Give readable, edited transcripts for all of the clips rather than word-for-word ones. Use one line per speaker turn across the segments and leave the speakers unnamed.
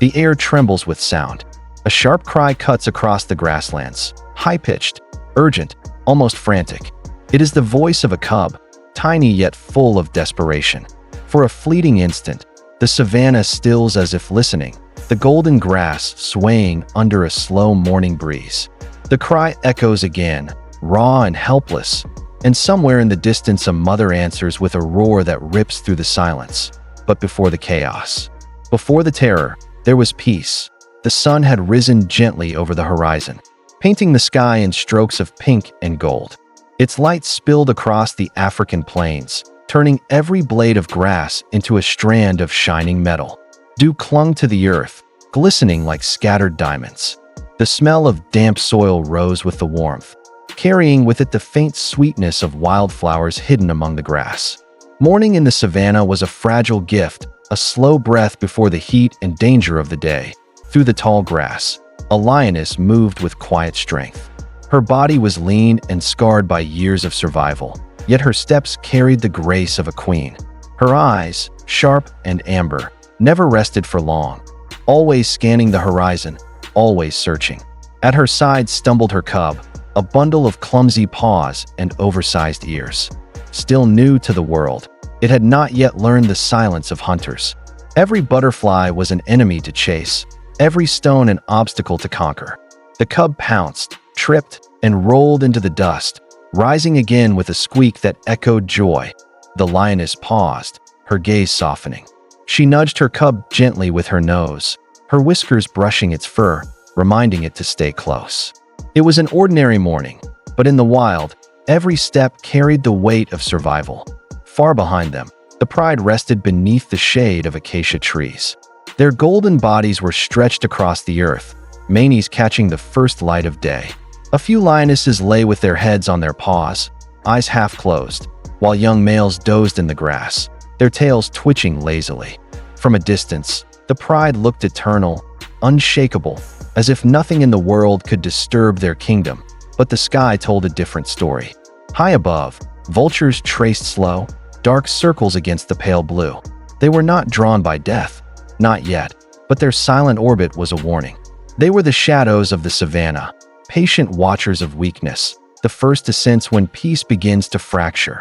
The air trembles with sound. A sharp cry cuts across the grasslands, high-pitched, urgent, almost frantic. It is the voice of a cub, tiny yet full of desperation. For a fleeting instant, the savanna stills as if listening, the golden grass swaying under a slow morning breeze. The cry echoes again, raw and helpless, and somewhere in the distance a mother answers with a roar that rips through the silence. But before the chaos, before the terror, there was peace. The sun had risen gently over the horizon, painting the sky in strokes of pink and gold. Its light spilled across the African plains, turning every blade of grass into a strand of shining metal. Dew clung to the earth, glistening like scattered diamonds. The smell of damp soil rose with the warmth, carrying with it the faint sweetness of wildflowers hidden among the grass. Morning in the savanna was a fragile gift, a slow breath before the heat and danger of the day. Through the tall grass, a lioness moved with quiet strength. Her body was lean and scarred by years of survival, yet her steps carried the grace of a queen. Her eyes, sharp and amber, never rested for long, always scanning the horizon, always searching. At her side stumbled her cub, a bundle of clumsy paws and oversized ears. Still new to the world, it had not yet learned the silence of hunters. Every butterfly was an enemy to chase, every stone an obstacle to conquer. The cub pounced, tripped, and rolled into the dust, rising again with a squeak that echoed joy. The lioness paused, her gaze softening. She nudged her cub gently with her nose, her whiskers brushing its fur, reminding it to stay close. It was an ordinary morning, but in the wild, every step carried the weight of survival. Far behind them, the pride rested beneath the shade of acacia trees. Their golden bodies were stretched across the earth, manes catching the first light of day. A few lionesses lay with their heads on their paws, eyes half closed, while young males dozed in the grass, their tails twitching lazily. From a distance, the pride looked eternal, unshakable, as if nothing in the world could disturb their kingdom. But the sky told a different story. High above, vultures traced slow, dark circles against the pale blue. They were not drawn by death, not yet, but their silent orbit was a warning. They were the shadows of the savanna, patient watchers of weakness, the first to sense when peace begins to fracture.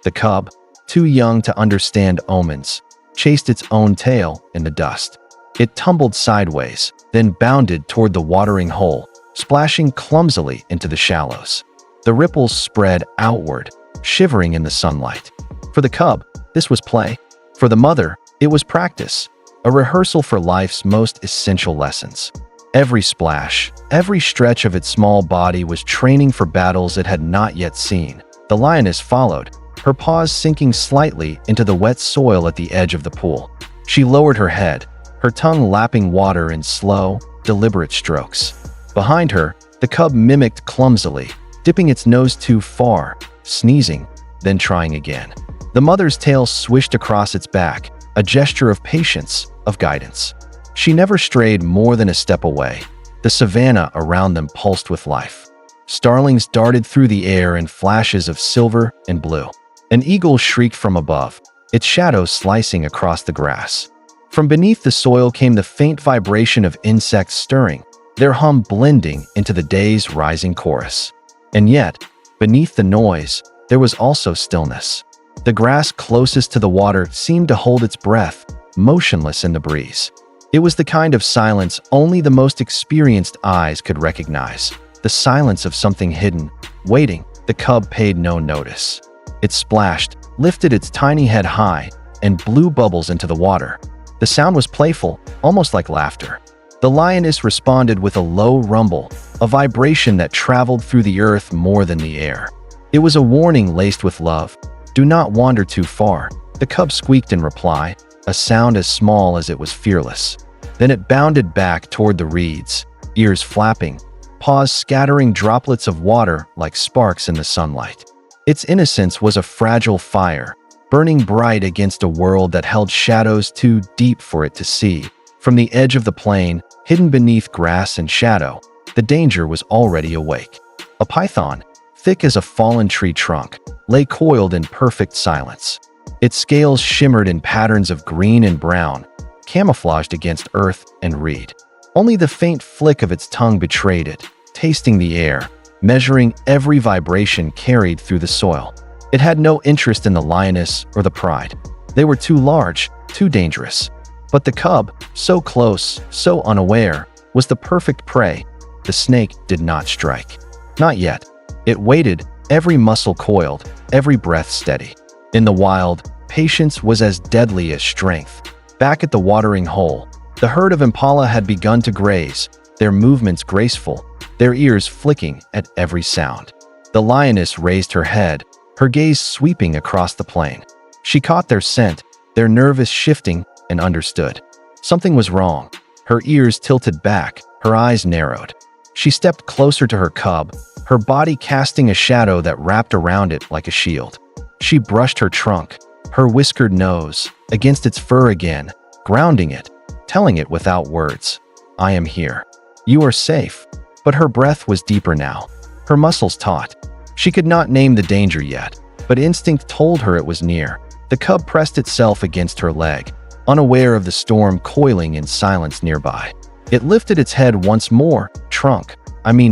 The cub, too young to understand omens, chased its own tail in the dust. It tumbled sideways, then bounded toward the watering hole, splashing clumsily into the shallows. The ripples spread outward, shivering in the sunlight. For the cub, this was play. For the mother, it was practice, a rehearsal for life's most essential lessons. Every splash, every stretch of its small body was training for battles it had not yet seen. The lioness followed, her paws sinking slightly into the wet soil at the edge of the pool. She lowered her head, her tongue lapping water in slow, deliberate strokes. Behind her, the cub mimicked clumsily, dipping its nose too far, sneezing, then trying again. The mother's tail swished across its back, a gesture of patience, of guidance. She never strayed more than a step away. The savanna around them pulsed with life. Starlings darted through the air in flashes of silver and blue. An eagle shrieked from above, its shadow slicing across the grass. From beneath the soil came the faint vibration of insects stirring, their hum blending into the day's rising chorus. And yet, beneath the noise, there was also stillness. The grass closest to the water seemed to hold its breath, motionless in the breeze. It was the kind of silence only the most experienced eyes could recognize, the silence of something hidden, waiting. The cub paid no notice. It splashed, lifted its tiny head high, and blew bubbles into the water. The sound was playful, almost like laughter. The lioness responded with a low rumble, a vibration that traveled through the earth more than the air. It was a warning laced with love. Do not wander too far. The cub squeaked in reply, a sound as small as it was fearless. Then it bounded back toward the reeds, ears flapping, paws scattering droplets of water like sparks in the sunlight. Its innocence was a fragile fire, burning bright against a world that held shadows too deep for it to see. From the edge of the plain, hidden beneath grass and shadow, the danger was already awake. A python, thick as a fallen tree trunk, lay coiled in perfect silence. Its scales shimmered in patterns of green and brown, camouflaged against earth and reed. Only the faint flick of its tongue betrayed it, tasting the air, measuring every vibration carried through the soil. It had no interest in the lioness or the pride. They were too large, too dangerous. But the cub, so close, so unaware, was the perfect prey. The snake did not strike. Not yet. It waited, every muscle coiled, every breath steady. In the wild, patience was as deadly as strength. Back at the watering hole, the herd of impala had begun to graze, their movements graceful, their ears flicking at every sound. The lioness raised her head, her gaze sweeping across the plain. She caught their scent, their nervous shifting, and understood. Something was wrong. Her ears tilted back, her eyes narrowed. She stepped closer to her cub, her body casting a shadow that wrapped around it like a shield. She brushed her trunk, her whiskered nose, against its fur again, grounding it, telling it without words, "I am here. You are safe." But her breath was deeper now, her muscles taut. She could not name the danger yet, but instinct told her it was near. The cub pressed itself against her leg, unaware of the storm coiling in silence nearby. It lifted its head once more,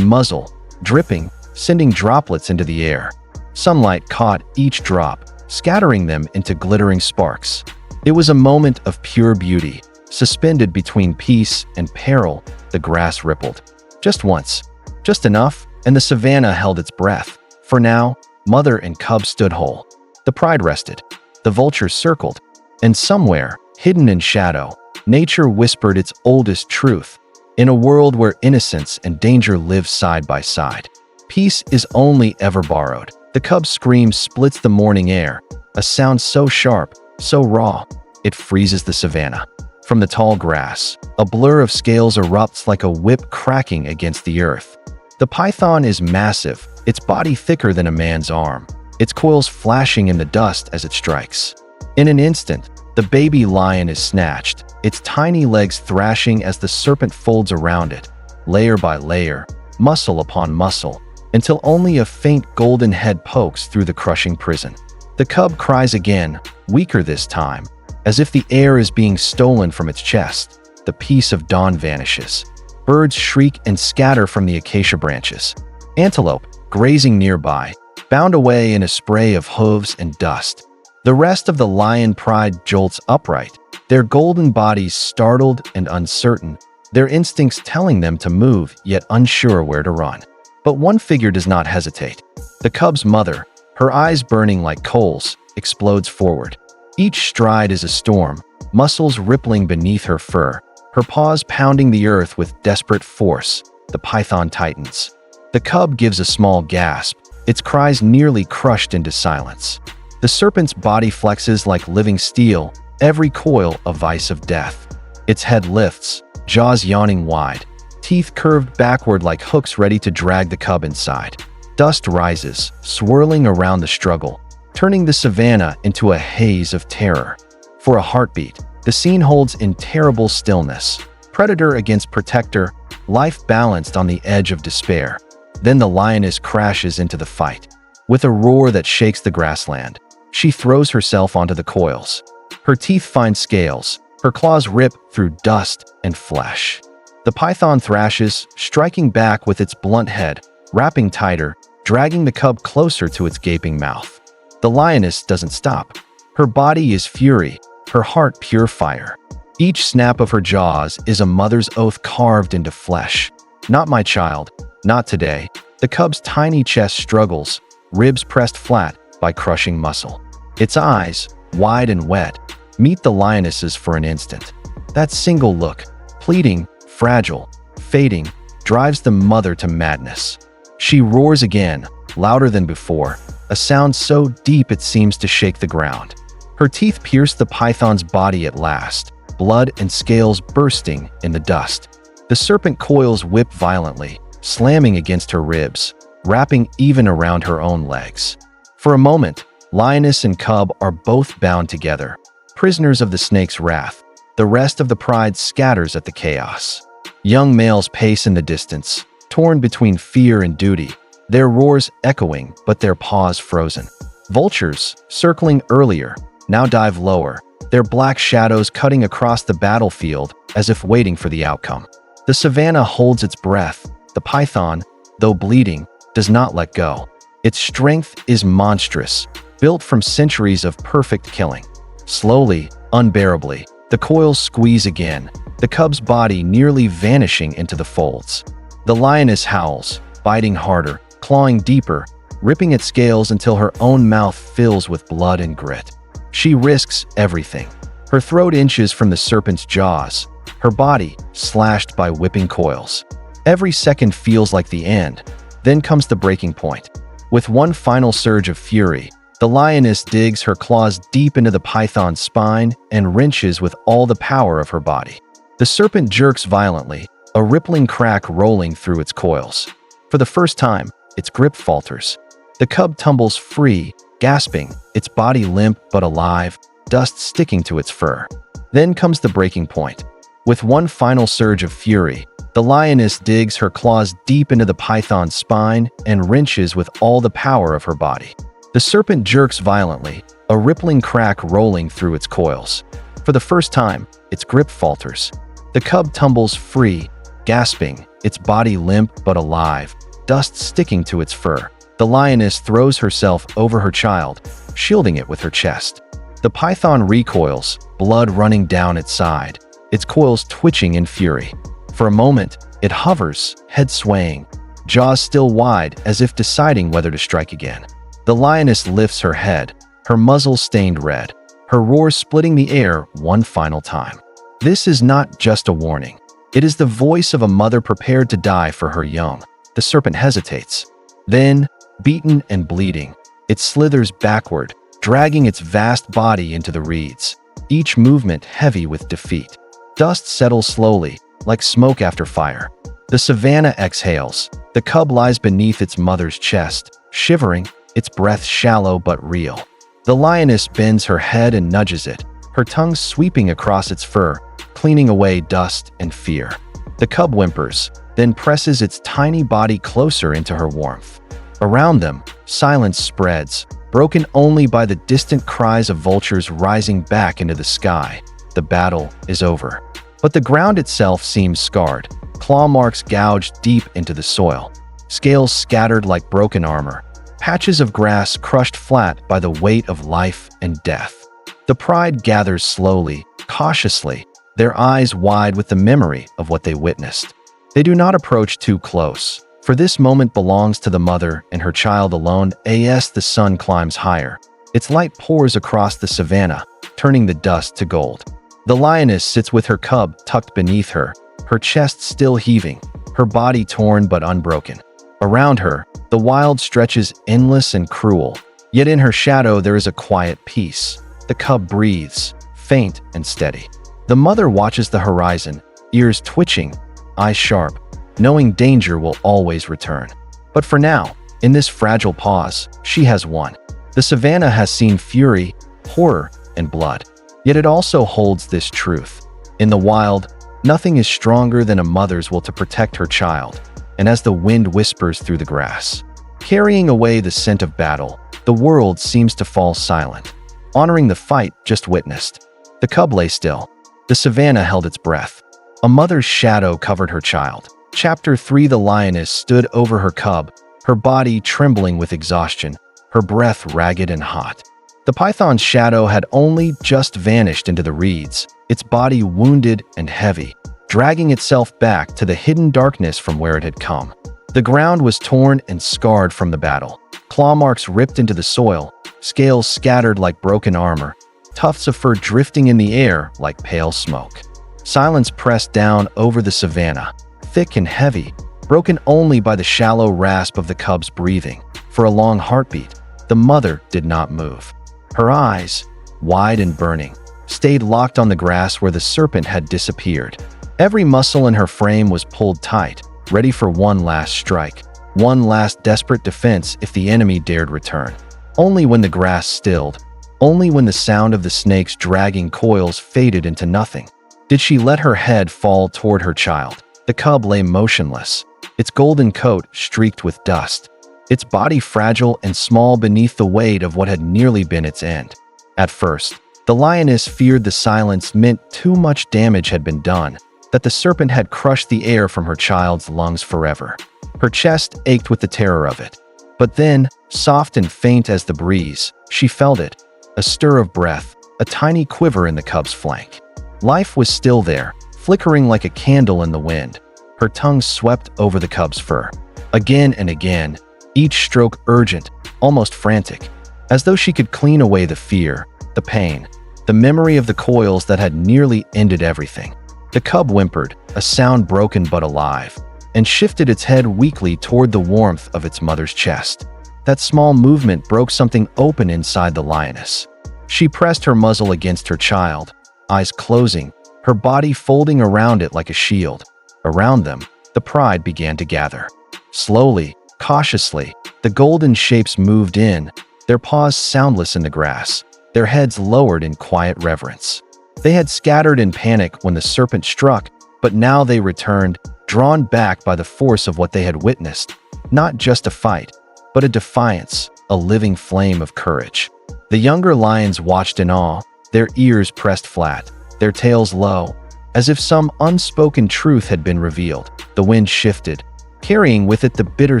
muzzle, dripping, sending droplets into the air. Sunlight caught each drop, scattering them into glittering sparks. It was a moment of pure beauty, suspended between peace and peril. The grass rippled. Just once, just enough, and the savanna held its breath. For now, mother and cub stood whole. The pride rested. The vultures circled. And somewhere, hidden in shadow, nature whispered its oldest truth. In a world where innocence and danger live side by side, peace is only ever borrowed. The cub's scream splits the morning air, a sound so sharp, so raw, it freezes the savanna. From the tall grass, a blur of scales erupts like a whip cracking against the earth. The python is massive, its body thicker than a man's arm, its coils flashing in the dust as it strikes. In an instant, the baby lion is snatched, its tiny legs thrashing as the serpent folds around it, layer by layer, muscle upon muscle, until only a faint golden head pokes through the crushing prison. The cub cries again, weaker this time, as if the air is being stolen from its chest. The peace of dawn vanishes. Birds shriek and scatter from the acacia branches. Antelope, grazing nearby, bound away in a spray of hooves and dust. The rest of the lion pride jolts upright, their golden bodies startled and uncertain, their instincts telling them to move yet unsure where to run. But one figure does not hesitate. The cub's mother, her eyes burning like coals, explodes forward. Each stride is a storm, muscles rippling beneath her fur, her paws pounding the earth with desperate force. The python tightens. The cub gives a small gasp, its cries nearly crushed into silence. The serpent's body flexes like living steel, every coil a vice of death. Its head lifts, jaws yawning wide, teeth curved backward like hooks ready to drag the cub inside. Dust rises, swirling around the struggle, turning the savanna into a haze of terror. For a heartbeat, the scene holds in terrible stillness. Predator against protector, life balanced on the edge of despair. Then the lioness crashes into the fight. With a roar that shakes the grassland, she throws herself onto the coils. Her teeth find scales, her claws rip through dust and flesh. The python thrashes, striking back with its blunt head, wrapping tighter, dragging the cub closer to its gaping mouth. The lioness doesn't stop. Her body is fury, her heart pure fire. Each snap of her jaws is a mother's oath carved into flesh. Not my child, not today. The cub's tiny chest struggles, ribs pressed flat by crushing muscle. Its eyes, wide and wet, meet the lioness's for an instant. That single look, pleading, fragile, fading, drives the mother to madness. She roars again, louder than before, a sound so deep it seems to shake the ground. Her teeth pierce the python's body at last, blood and scales bursting in the dust. The serpent coils whip violently, slamming against her ribs, wrapping even around her own legs. For a moment, lioness and cub are both bound together, prisoners of the snake's wrath. The rest of the pride scatters at the chaos. Young males pace in the distance, torn between fear and duty, their roars echoing but their paws frozen. Vultures, circling earlier, now dive lower, their black shadows cutting across the battlefield as if waiting for the outcome. The Savannah holds its breath. The python, though bleeding, does not let go. Its strength is monstrous, built from centuries of perfect killing. Slowly, unbearably, the coils squeeze again, the cub's body nearly vanishing into the folds. The lioness howls, biting harder, clawing deeper, ripping at scales until her own mouth fills with blood and grit. She risks everything. Her throat inches from the serpent's jaws, her body slashed by whipping coils. Every second feels like the end. Then comes the breaking point. With one final surge of fury, the lioness digs her claws deep into the python's spine and wrenches with all the power of her body. The serpent jerks violently, a rippling crack rolling through its coils. For the first time, its grip falters. The cub tumbles free, gasping, its body limp but alive, dust sticking to its fur. Then comes the breaking point. With one final surge of fury, the lioness digs her claws deep into the python's spine and wrenches with all the power of her body. The serpent jerks violently, a rippling crack rolling through its coils. For the first time, its grip falters. The cub tumbles free, gasping, its body limp but alive, dust sticking to its fur. The lioness throws herself over her child, shielding it with her chest. The python recoils, blood running down its side, its coils twitching in fury. For a moment, it hovers, head swaying, jaws still wide as if deciding whether to strike again. The lioness lifts her head, her muzzle stained red, her roar splitting the air one final time. This is not just a warning. It is the voice of a mother prepared to die for her young. The serpent hesitates. Then, beaten and bleeding, it slithers backward, dragging its vast body into the reeds, each movement heavy with defeat. Dust settles slowly, like smoke after fire. The Savannah exhales. The cub lies beneath its mother's chest, shivering, its breath shallow but real. The lioness bends her head and nudges it, her tongue sweeping across its fur, cleaning away dust and fear. The cub whimpers, then presses its tiny body closer into her warmth. Around them, silence spreads, broken only by the distant cries of vultures rising back into the sky. The battle is over. But the ground itself seems scarred, claw marks gouged deep into the soil, scales scattered like broken armor, patches of grass crushed flat by the weight of life and death. The pride gathers slowly, cautiously, their eyes wide with the memory of what they witnessed. They do not approach too close, for this moment belongs to the mother and her child alone. As the sun climbs higher, its light pours across the Savannah, turning the dust to gold. The lioness sits with her cub tucked beneath her, her chest still heaving, her body torn but unbroken. Around her, the wild stretches endless and cruel, yet in her shadow there is a quiet peace. The cub breathes, faint and steady. The mother watches the horizon, ears twitching, eyes sharp, knowing danger will always return. But for now, in this fragile pause, she has won. The Savannah has seen fury, horror, and blood. Yet it also holds this truth. In the wild, nothing is stronger than a mother's will to protect her child. And as the wind whispers through the grass, carrying away the scent of battle, the world seems to fall silent, honoring the fight just witnessed. The cub lay still. The Savannah held its breath. A mother's shadow covered her child. Chapter 3. The lioness stood over her cub, her body trembling with exhaustion, her breath ragged and hot. The python's shadow had only just vanished into the reeds, its body wounded and heavy, dragging itself back to the hidden darkness from where it had come. The ground was torn and scarred from the battle, claw marks ripped into the soil, scales scattered like broken armor, tufts of fur drifting in the air like pale smoke. Silence pressed down over the Savannah, thick and heavy, broken only by the shallow rasp of the cub's breathing. For a long heartbeat, the mother did not move. Her eyes, wide and burning, stayed locked on the grass where the serpent had disappeared. Every muscle in her frame was pulled tight, ready for one last strike, one last desperate defense if the enemy dared return. Only when the grass stilled, only when the sound of the snake's dragging coils faded into nothing, did she let her head fall toward her child. The cub lay motionless, its golden coat streaked with dust, its body fragile and small beneath the weight of what had nearly been its end. At first, The lioness feared the silence meant too much damage had been done, that the serpent had crushed the air from her child's lungs forever. Her chest ached with the terror of it. But then, soft and faint as the breeze, she felt it, a stir of breath, a tiny quiver in the cub's flank. Life was still there, flickering like a candle in the wind. Her tongue swept over the cub's fur. Again and again, each stroke urgent, almost frantic, as though she could clean away the fear, the pain, the memory of the coils that had nearly ended everything. The cub whimpered, a sound broken but alive, and shifted its head weakly toward the warmth of its mother's chest. That small movement broke something open inside the lioness. She pressed her muzzle against her child, eyes closing, her body folding around it like a shield. Around them, the pride began to gather. Slowly, cautiously, the golden shapes moved in, their paws soundless in the grass, their heads lowered in quiet reverence. They had scattered in panic when the serpent struck, but now they returned, drawn back by the force of what they had witnessed. Not just a fight, but a defiance, a living flame of courage. The younger lions watched in awe, their ears pressed flat, their tails low, as if some unspoken truth had been revealed. The wind shifted, carrying with it the bitter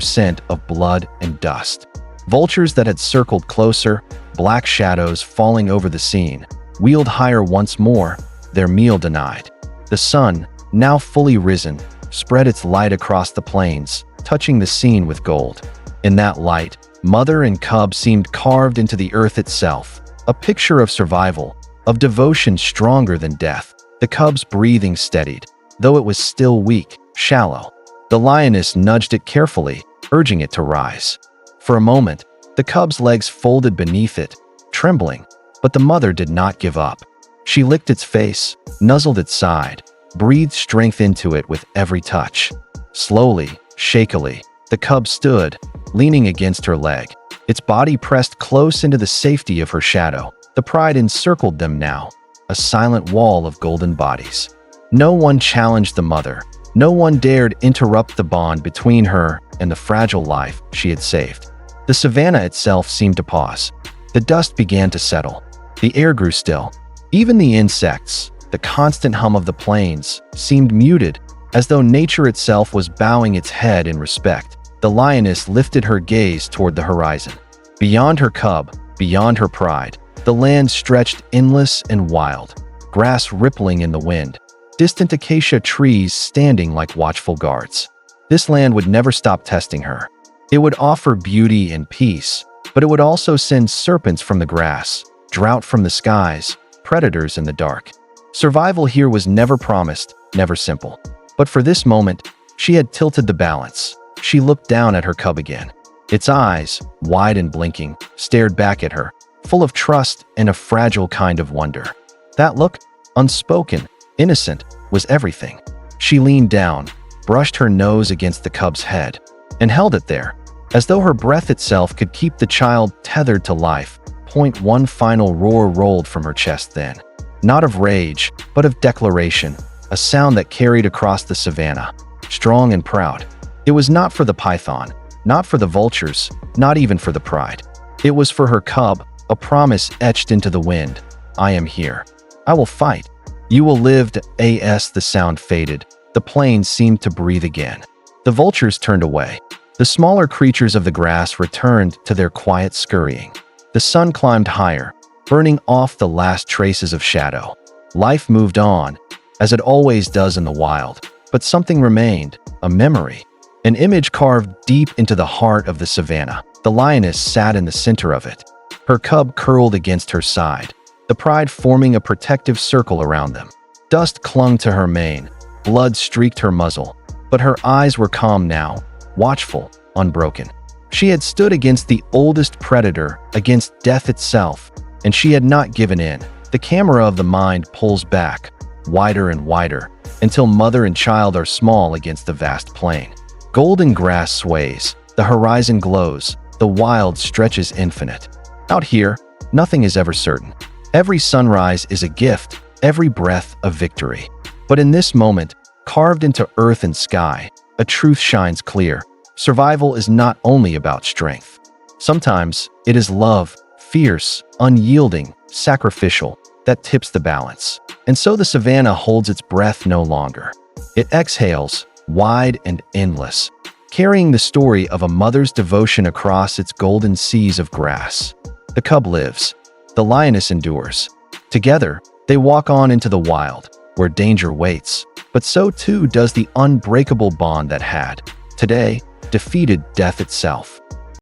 scent of blood and dust. Vultures that had circled closer, black shadows falling over the scene, wheeled higher once more, their meal denied. The sun, now fully risen, spread its light across the plains, touching the scene with gold. In that light, mother and cub seemed carved into the earth itself, a picture of survival, of devotion stronger than death. The cub's breathing steadied, though it was still weak, shallow. The lioness nudged it carefully, urging it to rise. For a moment, the cub's legs folded beneath it, trembling, but the mother did not give up. She licked its face, nuzzled its side, breathed strength into it with every touch. Slowly, shakily, the cub stood, leaning against her leg, its body pressed close into the safety of her shadow. The pride encircled them now, a silent wall of golden bodies. No one challenged the mother. No one dared interrupt the bond between her and the fragile life she had saved. The savannah itself seemed to pause. The dust began to settle. The air grew still. Even the insects, the constant hum of the plains, seemed muted, as though nature itself was bowing its head in respect. The lioness lifted her gaze toward the horizon. Beyond her cub, beyond her pride, the land stretched endless and wild, grass rippling in the wind, distant acacia trees standing like watchful guards. This land would never stop testing her. It would offer beauty and peace, but it would also send serpents from the grass, drought from the skies, predators in the dark. Survival here was never promised, never simple. But for this moment, she had tilted the balance. She looked down at her cub again. Its eyes, wide and blinking, stared back at her, full of trust and a fragile kind of wonder. That look, unspoken, innocent, was everything. She leaned down, brushed her nose against the cub's head, and held it there, as though her breath itself could keep the child tethered to life. One final roar rolled from her chest then. Not of rage, but of declaration, a sound that carried across the savannah, strong and proud. It was not for the python, not for the vultures, not even for the pride. It was for her cub, a promise etched into the wind. I am here. I will fight. You will live. As the sound faded, the plains seemed to breathe again. The vultures turned away. The smaller creatures of the grass returned to their quiet scurrying. The sun climbed higher, burning off the last traces of shadow. Life moved on, as it always does in the wild, but something remained, a memory, an image carved deep into the heart of the savannah. The lioness sat in the center of it, her cub curled against her side, the pride forming a protective circle around them. Dust clung to her mane, blood streaked her muzzle, but her eyes were calm now, watchful, unbroken. She had stood against the oldest predator, against death itself, and she had not given in. The camera of the mind pulls back, wider and wider, until mother and child are small against the vast plain. Golden grass sways, the horizon glows, the wild stretches infinite. Out here, nothing is ever certain. Every sunrise is a gift, every breath a victory. But in this moment, carved into earth and sky, a truth shines clear. Survival is not only about strength. Sometimes it is love, fierce, unyielding, sacrificial. that tips the balance. And so the savannah holds its breath no longer. It exhales, wide and endless, carrying the story of a mother's devotion across its golden seas of grass. The cub lives. The lioness endures. Together, they walk on into the wild, where danger waits. But so too does the unbreakable bond that had, today, defeated death itself.